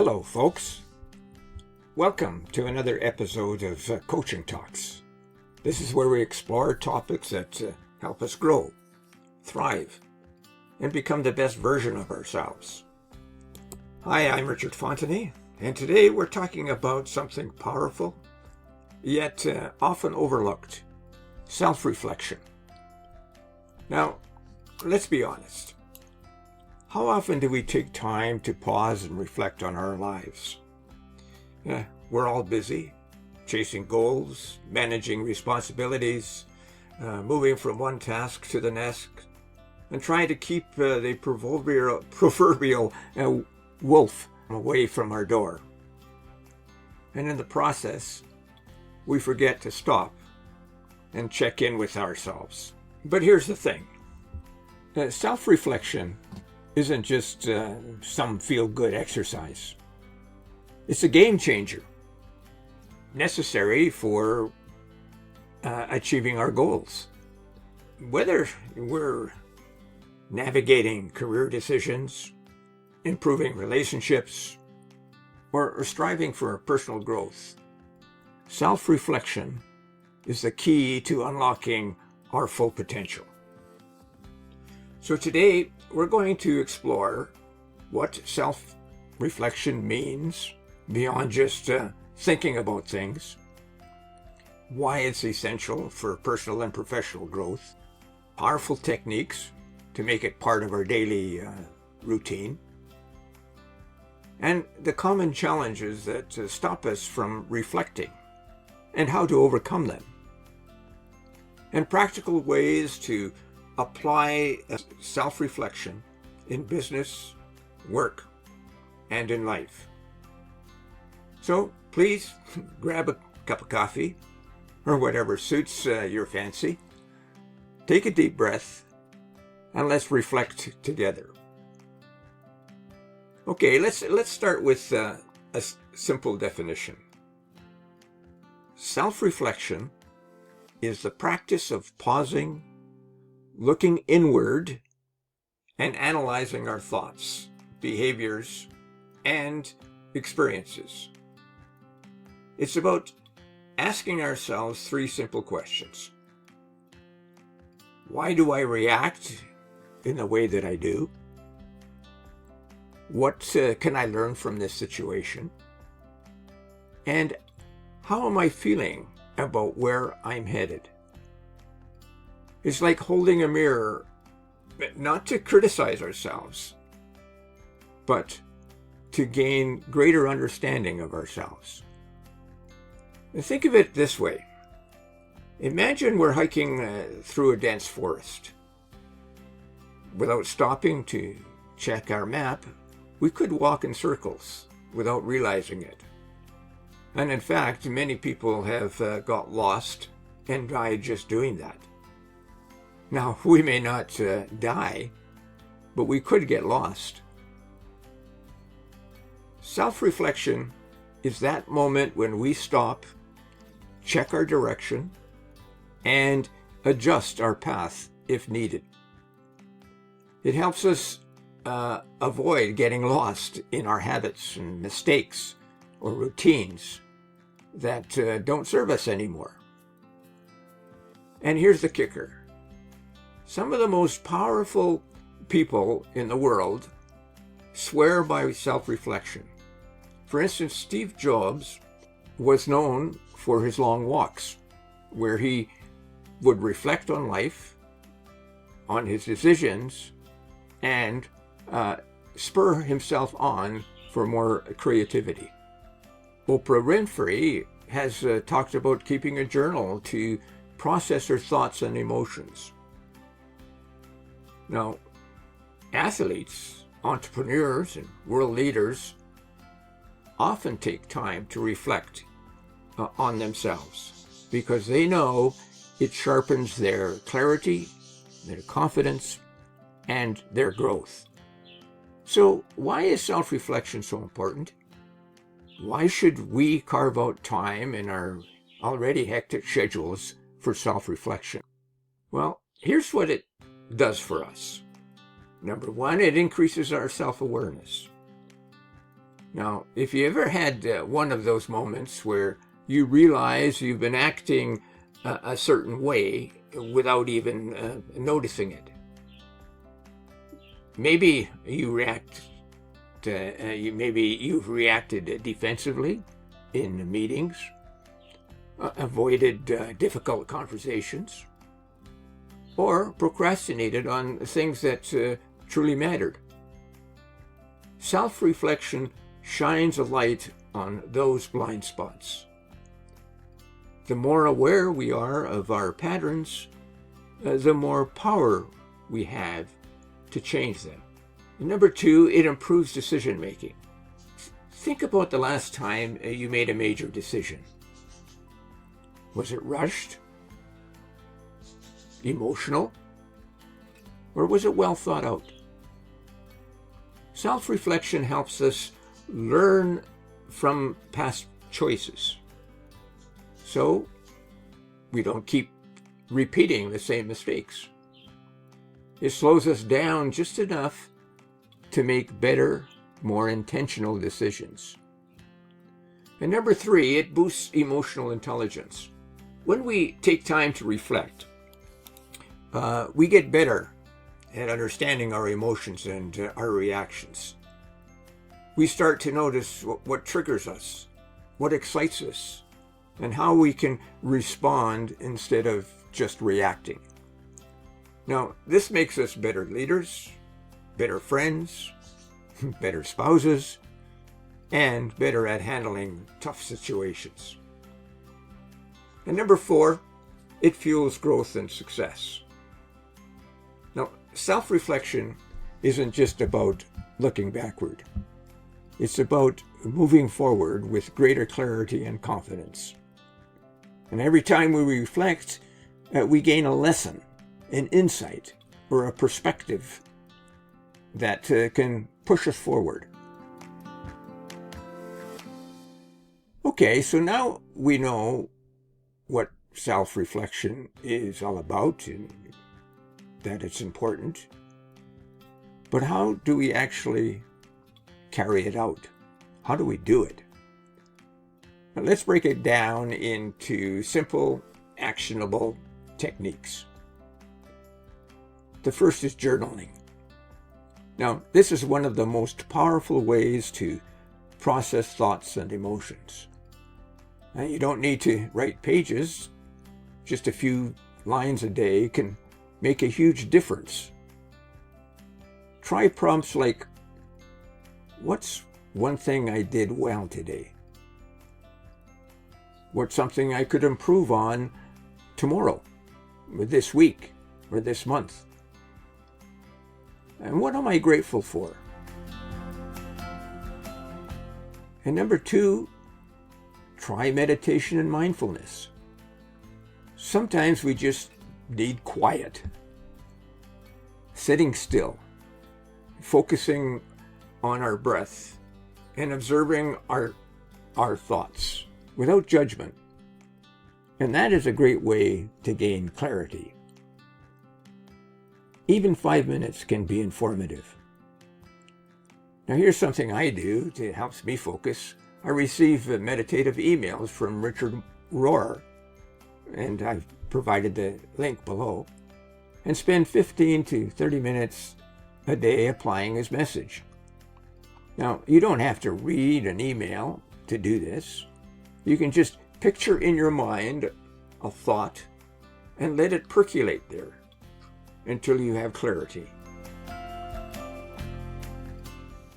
Hello, folks. Welcome to another episode of Coaching Talks. This is where we explore topics that help us grow, thrive, and become the best version of ourselves. Hi, I'm Richard Fontenay, and today we're talking about something powerful, yet often overlooked: self-reflection. Now, let's be honest. How often do we take time to pause and reflect on our lives? We're all busy, chasing goals, managing responsibilities, moving from one task to the next, and trying to keep the proverbial wolf away from our door. And in the process, we forget to stop and check in with ourselves. But here's the thing. Self-reflection isn't just some feel-good exercise. It's a game changer, necessary for achieving our goals. Whether we're navigating career decisions, improving relationships, or striving for personal growth, self-reflection is the key to unlocking our full potential. So today, we're going to explore what self-reflection means beyond just thinking about things, why it's essential for personal and professional growth, powerful techniques to make it part of our daily routine, and the common challenges that stop us from reflecting and how to overcome them, and practical ways to apply self-reflection in business, work, and in life. So please grab a cup of coffee or whatever suits your fancy. Take a deep breath and let's reflect together. Okay, let's start with a simple definition. Self-reflection is the practice of pausing, looking inward, and analyzing our thoughts, behaviors, and experiences. It's about asking ourselves three simple questions. Why do I react in the way that I do? What can I learn from this situation? And how am I feeling about where I'm headed? It's like holding a mirror, not to criticize ourselves, but to gain greater understanding of ourselves. And think of it this way. Imagine we're hiking through a dense forest. Without stopping to check our map, we could walk in circles without realizing it. And in fact, many people have got lost and died just doing that. Now, we may not die, but we could get lost. Self-reflection is that moment when we stop, check our direction, and adjust our path if needed. It helps us avoid getting lost in our habits and mistakes or routines that don't serve us anymore. And here's the kicker. Some of the most powerful people in the world swear by self-reflection. For instance, Steve Jobs was known for his long walks, where he would reflect on life, on his decisions, and spur himself on for more creativity. Oprah Winfrey has talked about keeping a journal to process her thoughts and emotions. Now, athletes, entrepreneurs, and world leaders often take time to reflect on themselves because they know it sharpens their clarity, their confidence, and their growth. So why is self-reflection so important? Why should we carve out time in our already hectic schedules for self-reflection? Well, here's what it does for us. Number one, it increases our self-awareness. Now, if you ever had one of those moments where you realize you've been acting a certain way without even noticing it, maybe you maybe you've reacted defensively in meetings, avoided difficult conversations, or procrastinated on things that truly mattered. Self-reflection shines a light on those blind spots. The more aware we are of our patterns, the more power we have to change them. And number 2, it improves decision making. Think about the last time you made a major decision. Was it rushed? Emotional? Or was it well thought out? Self-reflection helps us learn from past choices, so we don't keep repeating the same mistakes. It slows us down just enough to make better, more intentional decisions. And number 3, it boosts emotional intelligence. When we take time to reflect, we get better at understanding our emotions and our reactions. We start to notice what triggers us, what excites us, and how we can respond instead of just reacting. Now, this makes us better leaders, better friends, better spouses, and better at handling tough situations. And number 4, it fuels growth and success. Now, self-reflection isn't just about looking backward. It's about moving forward with greater clarity and confidence. And every time we reflect, we gain a lesson, an insight, or a perspective that can push us forward. Okay, so now we know what self-reflection is all about and that it's important. But how do we actually carry it out? How do we do it? Now, let's break it down into simple, actionable techniques. The first is journaling. Now, this is one of the most powerful ways to process thoughts and emotions. Now, you don't need to write pages. Just a few lines a day can make a huge difference. Try prompts like, what's one thing I did well today? What's something I could improve on tomorrow, or this week, or this month? And what am I grateful for? And number 2, try meditation and mindfulness. Sometimes we just need quiet. Sitting still, focusing on our breath, and observing our thoughts without judgment. And that is a great way to gain clarity. Even 5 minutes can be informative. Now here's something I do that helps me focus. I receive meditative emails from Richard Rohr, and I've provided the link below, and spend 15 to 30 minutes a day applying his message. Now, you don't have to read an email to do this. You can just picture in your mind a thought and let it percolate there until you have clarity.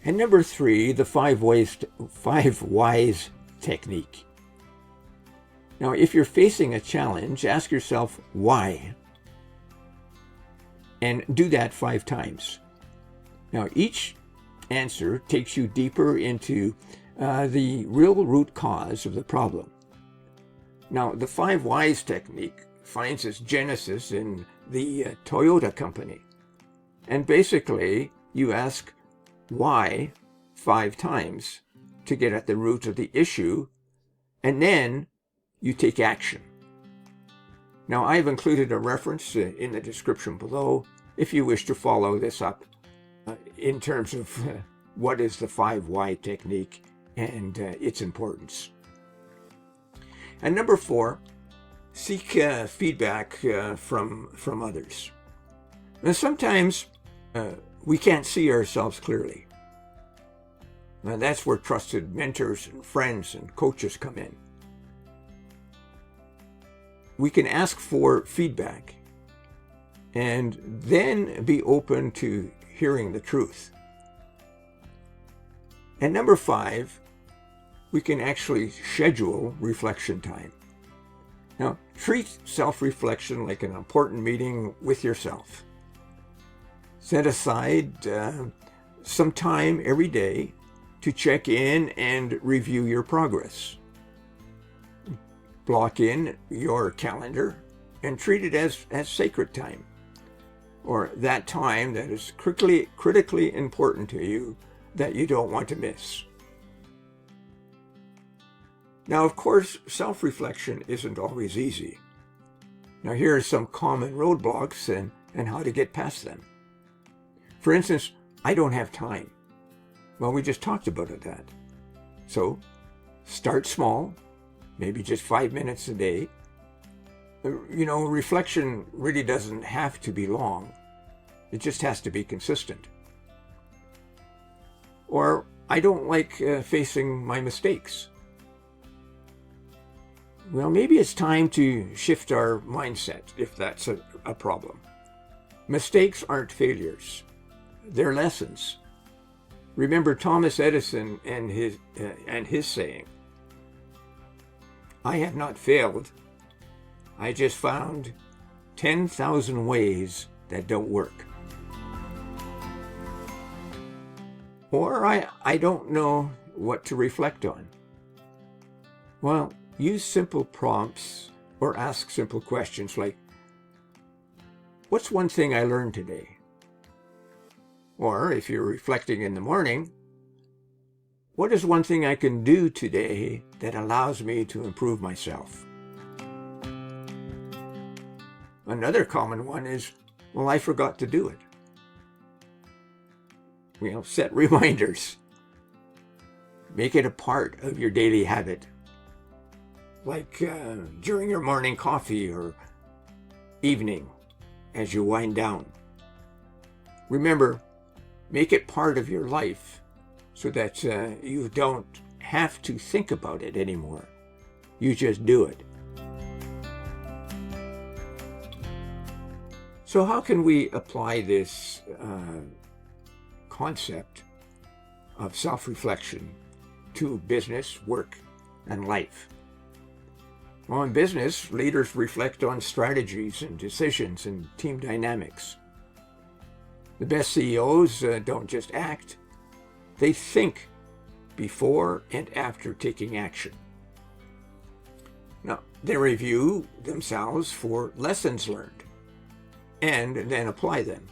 And number 3, the 5 whys technique. Now, if you're facing a challenge, ask yourself why, and do that 5 times. Now, each answer takes you deeper into the real root cause of the problem. Now, the 5 whys technique finds its genesis in the Toyota company. And basically, you ask why 5 times to get at the root of the issue, and then you take action. Now, I've included a reference in the description below if you wish to follow this up in terms of what is the 5 why technique and its importance. And number 4, seek feedback from others. Now, sometimes we can't see ourselves clearly. And that's where trusted mentors and friends and coaches come in. We can ask for feedback and then be open to hearing the truth. And number 5, we can actually schedule reflection time. Now, treat self-reflection like an important meeting with yourself. Set aside some time every day to check in and review your progress. Block in your calendar and treat it as sacred time, or that time that is critically important to you that you don't want to miss. Now, of course, self-reflection isn't always easy. Now, here are some common roadblocks and how to get past them. For instance, I don't have time. Well, we just talked about that. So, start small, maybe just 5 minutes a day. Reflection really doesn't have to be long. It just has to be consistent. Or, I don't like facing my mistakes. Well, maybe it's time to shift our mindset if that's a problem. Mistakes aren't failures. They're lessons. Remember Thomas Edison and his saying, "I have not failed. I just found 10,000 ways that don't work." Or I don't know what to reflect on. Well, use simple prompts or ask simple questions like, what's one thing I learned today? Or if you're reflecting in the morning, what is one thing I can do today that allows me to improve myself? Another common one is, well, I forgot to do it. Set reminders. Make it a part of your daily habit. Like during your morning coffee or evening as you wind down. Remember, make it part of your life so that you don't have to think about it anymore. You just do it. So how can we apply this concept of self-reflection to business, work, and life? Well, in business, leaders reflect on strategies and decisions and team dynamics. The best CEOs don't just act, they think before and after taking action. Now, they review themselves for lessons learned and then apply them.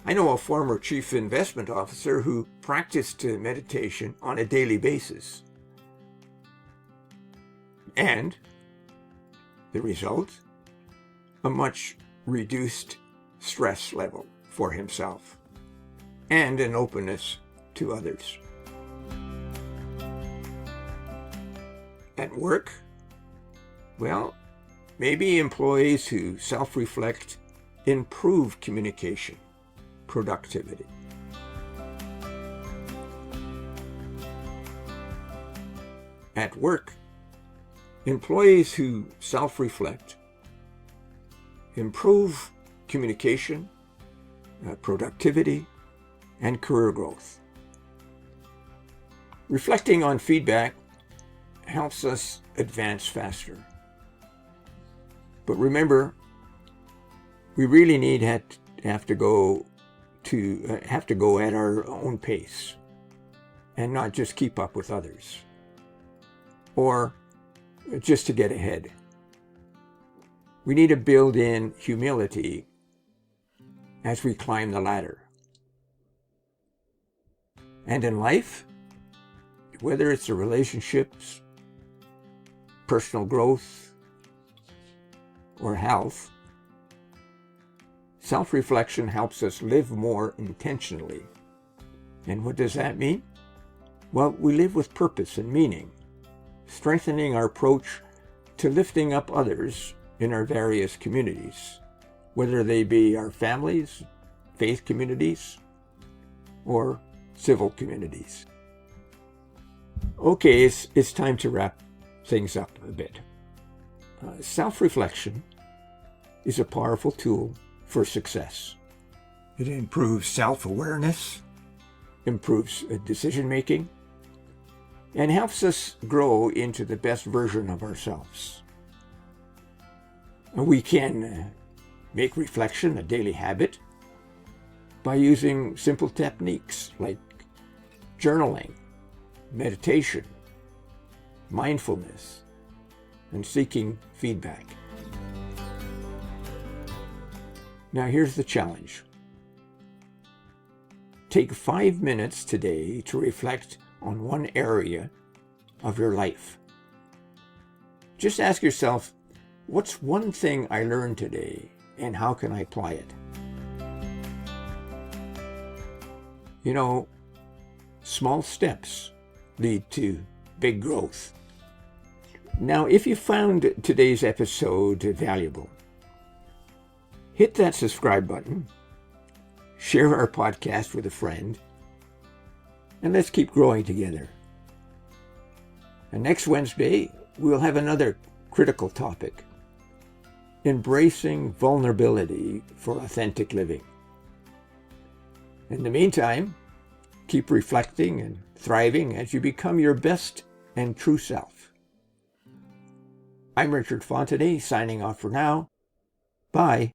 I know a former chief investment officer who practiced meditation on a daily basis. And the result? A much reduced stress level for himself and an openness to others. At work, well, maybe employees who self-reflect improve communication, productivity. At work, employees who self-reflect improve communication, productivity, and career growth. Reflecting on feedback helps us advance faster. But remember, we really have to go at our own pace and not just keep up with others or just to get ahead. We need to build in humility as we climb the ladder. And in life, whether it's the relationships, personal growth, or health, self-reflection helps us live more intentionally And what does that mean? Well, we live with purpose and meaning, strengthening our approach to lifting up others in our various communities, whether they be our families, faith communities, or civil communities. Okay, it's time to wrap things up a bit. Self-reflection is a powerful tool for success. It improves self-awareness, improves decision-making, and helps us grow into the best version of ourselves. We can make reflection a daily habit by using simple techniques like journaling, meditation, mindfulness, and seeking feedback. Now here's the challenge. Take 5 minutes today to reflect on one area of your life. Just ask yourself, what's one thing I learned today and how can I apply it? You know, small steps lead to big growth. Now, if you found today's episode valuable, hit that subscribe button, share our podcast with a friend, and let's keep growing together. And next Wednesday, we'll have another critical topic: embracing vulnerability for authentic living. In the meantime, keep reflecting and thriving as you become your best and true self. I'm Richard Fontenay, signing off for now. Bye.